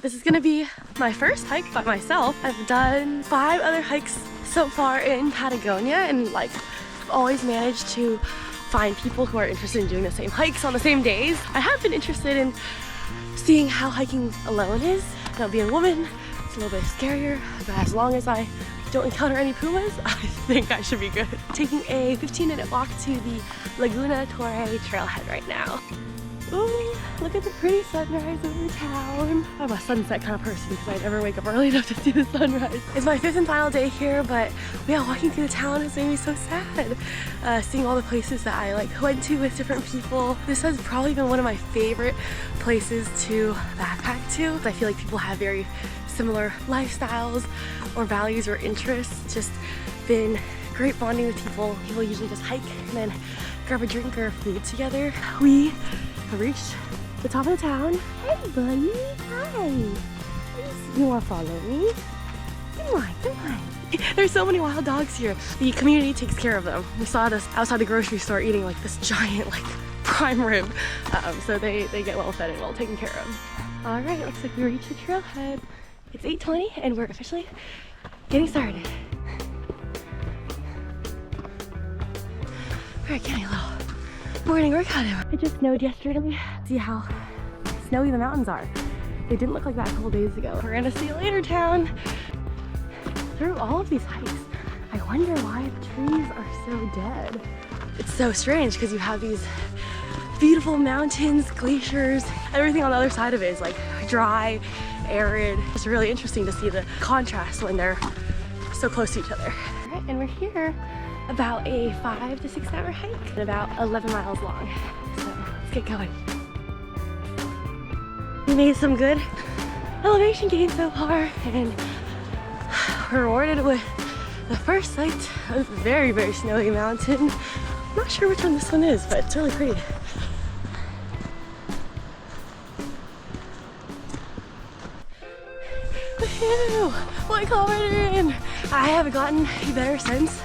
This is gonna be my first hike by myself. I've done 5 other hikes so far in Patagonia, and like always managed to find people who are interested in doing the same hikes on the same days. I have been interested in seeing how hiking alone is. Now being a woman, it's a little bit scarier, but as long as I don't encounter any pumas, I think I should be good. Taking a 15-minute walk to the Laguna Torre trailhead right now. Ooh, look at the pretty sunrise over town. I'm a sunset kind of person because I never wake up early enough to see the sunrise. It's my 5th and final day here, but yeah, walking through the town has made me so sad. Seeing all the places that I like went to with different people. This has probably been one of my favorite places to backpack to. I feel like people have very similar lifestyles or values or interests. It's just been great bonding with people. People usually just hike and then grab a drink or food together. We have reached the top of the town. Hey buddy, hi. You wanna follow me? Come on, come on. There's so many wild dogs here. The community takes care of them. We saw this outside the grocery store eating like this giant like prime rib. So they get well fed and well taken care of. All right, looks like we reached the trailhead. It's 8:20 and we're officially getting started. We're getting a little morning workout in. It just snowed yesterday. See how snowy the mountains are. They didn't look like that a couple days ago. We're gonna see you later, town. Through all of these hikes, I wonder why the trees are so dead. It's so strange because you have these beautiful mountains, glaciers, everything on the other side of it is like dry, arid. It's really interesting to see the contrast when they're so close to each other. All right, and we're here about a 5 to 6 hour hike and about 11 miles long. So let's get going. We made some good elevation gains so far and we're rewarded with the first sight of a very, very snowy mountain. I'm not sure which one this one is, but it's really pretty. Woohoo! 1 kilometer in! I haven't gotten a better sense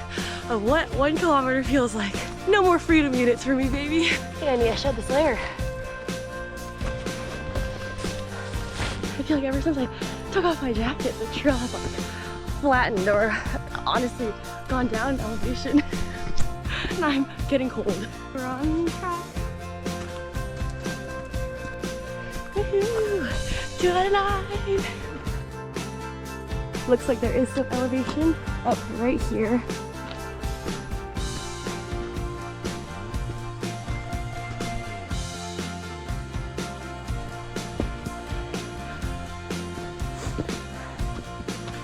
of what 1 kilometer feels like. No more freedom units for me, baby. Yeah, I need to shed this layer. I feel like ever since I took off my jacket, the trail has like flattened or honestly gone down in elevation. And I'm getting cold. We're on track. Woohoo! 2 out of 9. Looks like there is some elevation up right here.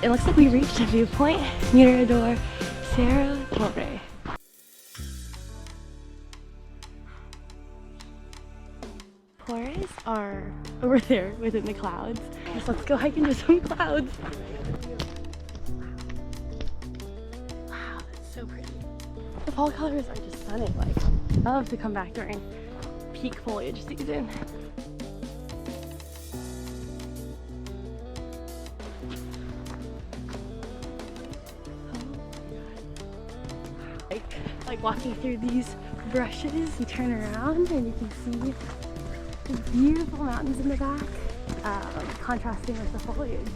It looks like we reached a viewpoint, Mirador, Cerro Torre. Torres are over there within the clouds. So let's go hike into some clouds. Wow, that's so pretty. The fall colors are just stunning. Like, I love to come back during peak foliage season. Like walking through these brushes, you turn around and you can see the beautiful mountains in the back, contrasting with the foliage.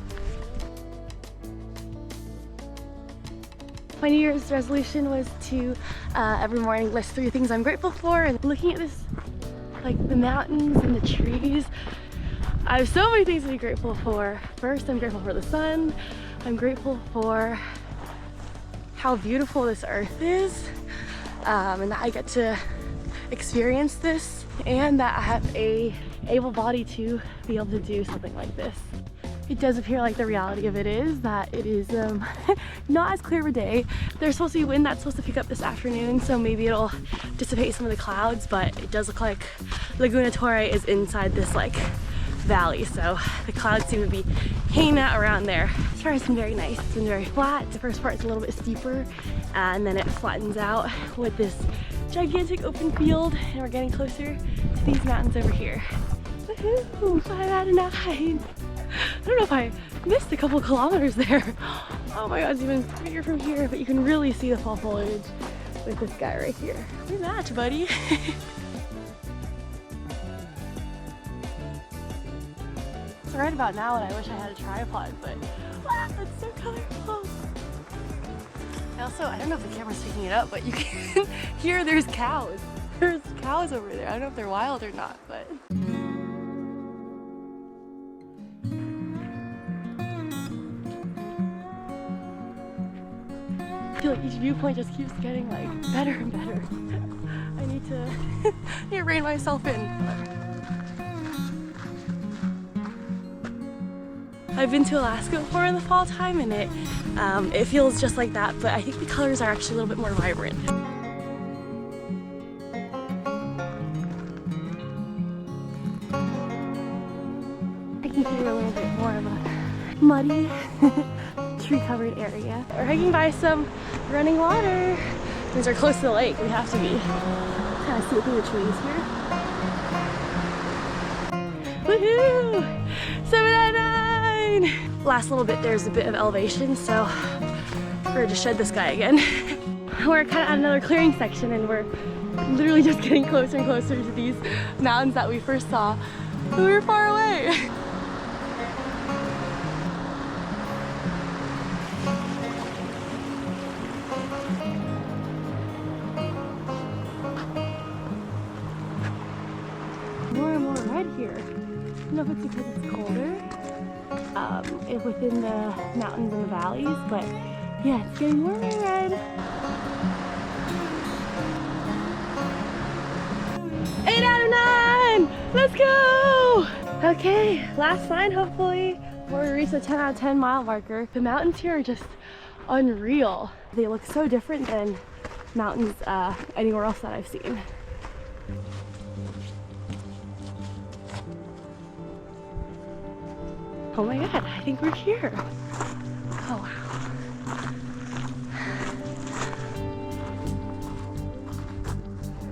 My New Year's resolution was to every morning list 3 things I'm grateful for, and looking at this, like the mountains and the trees, I have so many things to be grateful for. First, I'm grateful for the sun. I'm grateful for how beautiful this earth is, and that I get to experience this, and that I have a able body to be able to do something like this. It does appear like the reality of it is that it is not as clear of a day. There's supposed to be wind that's supposed to pick up this afternoon, so maybe it'll dissipate some of the clouds, but it does look like Laguna Torre is inside this like valley, so the clouds seem to be hanging out around there. This part has been very nice. It's been very flat. The first part's a little bit steeper, and then it flattens out with this gigantic open field, and we're getting closer to these mountains over here. Woohoo! 5 out of 9. I don't know if I missed a couple kilometers there. Oh my god, it's even bigger from here, but you can really see the fall foliage with this guy right here. We match, buddy. right about now, and I wish I had a tripod, but wow, it's so colorful. Also, I don't know if the camera's picking it up, but you can hear there's cows. There's cows over there. I don't know if they're wild or not, but. I feel like each viewpoint just keeps getting like better and better. I need to rein myself in. I've been to Alaska before in the fall time, and it feels just like that, but I think the colors are actually a little bit more vibrant. I can hear a little bit more of a muddy, tree-covered area. We're hiking by some running water. These are close to the lake. We have to be. Kind of see through the trees here. Woohoo! 799! Last little bit, there's a bit of elevation, so we're gonna just shed this guy again. We're kind of at another clearing section, and we're literally just getting closer and closer to these mountains that we first saw when we were far away. More and more red here. I don't know if it's because it's colder within the mountains and the valleys, but yeah, it's getting more red. 8 out of 9! Let's go! Okay, last line hopefully before we reach the 10 out of 10 mile marker. The mountains here are just unreal. They look so different than mountains anywhere else that I've seen. Oh my god, I think we're here. Oh wow.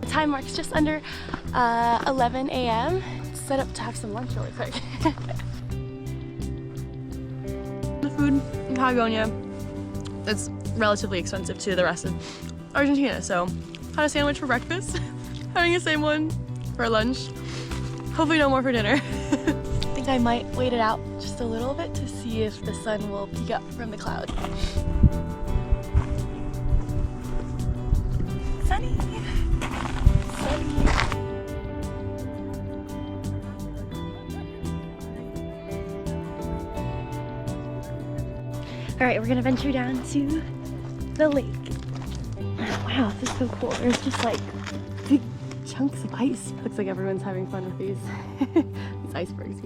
The time mark's just under 11 a.m. Set up to have some lunch really quick. The food in Patagonia, it's relatively expensive to the rest of Argentina, so had a sandwich for breakfast, having the same one for lunch, hopefully no more for dinner. I think I might wait it out just a little bit to see if the sun will peek up from the clouds. Sunny! Sunny! Alright, we're gonna venture down to the lake. Wow, this is so cool. There's just like big chunks of ice. Looks like everyone's having fun with these, these icebergs.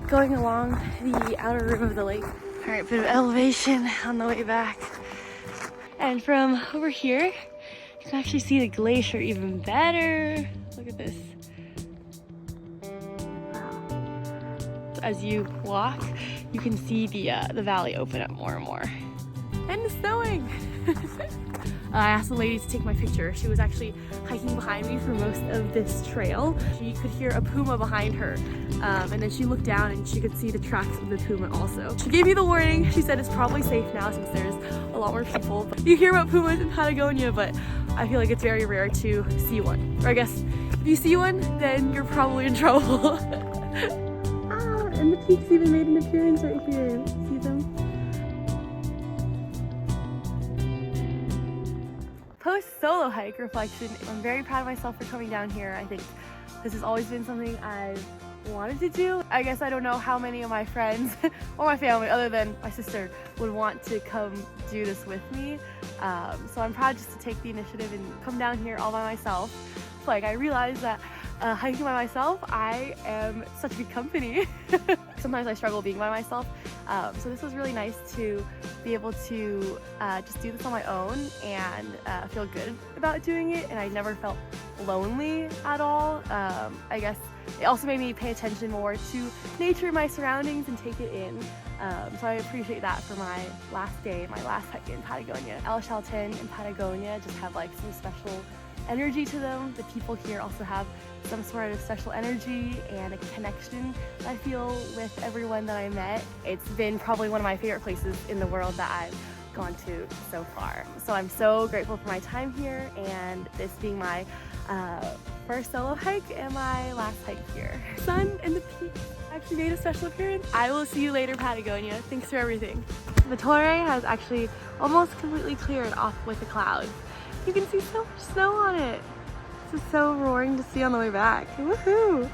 Going along the outer rim of the lake. All right, bit of elevation on the way back. And from over here, you can actually see the glacier even better. Look at this. Wow. As you walk, you can see the valley open up more and more. And it's snowing. I asked the lady to take my picture. She was actually hiking behind me for most of this trail. She could hear a puma behind her, and then she looked down and she could see the tracks of the puma also. She gave me the warning. She said it's probably safe now since there's a lot more people. You hear about pumas in Patagonia, but I feel like it's very rare to see one. Or I guess if you see one, then you're probably in trouble. And the peaks even made an appearance right here. See them? Post-solo hike reflection. I'm very proud of myself for coming down here. I think this has always been something I've wanted to do. I guess I don't know how many of my friends or my family, other than my sister, would want to come do this with me. So I'm proud just to take the initiative and come down here all by myself. Like, I realized that hiking by myself, I am such good company. Sometimes I struggle being by myself. So this was really nice to be able to just do this on my own and feel good about doing it. And I never felt lonely at all. I guess it also made me pay attention more to nature and my surroundings and take it in. So I appreciate that for my last day, my last hike in Patagonia. El Chaltén and Patagonia just have like some special energy to them. The people here also have some sort of special energy and a connection that I feel with everyone that I met. It's been probably one of my favorite places in the world that I've gone to so far. So I'm so grateful for my time here, and this being my first solo hike and my last hike here. Sun and the peaks actually made a special appearance. I will see you later, Patagonia. Thanks for everything. The Torre has actually almost completely cleared off with the clouds. You can see so much snow on it. This is so roaring to see on the way back. Woohoo!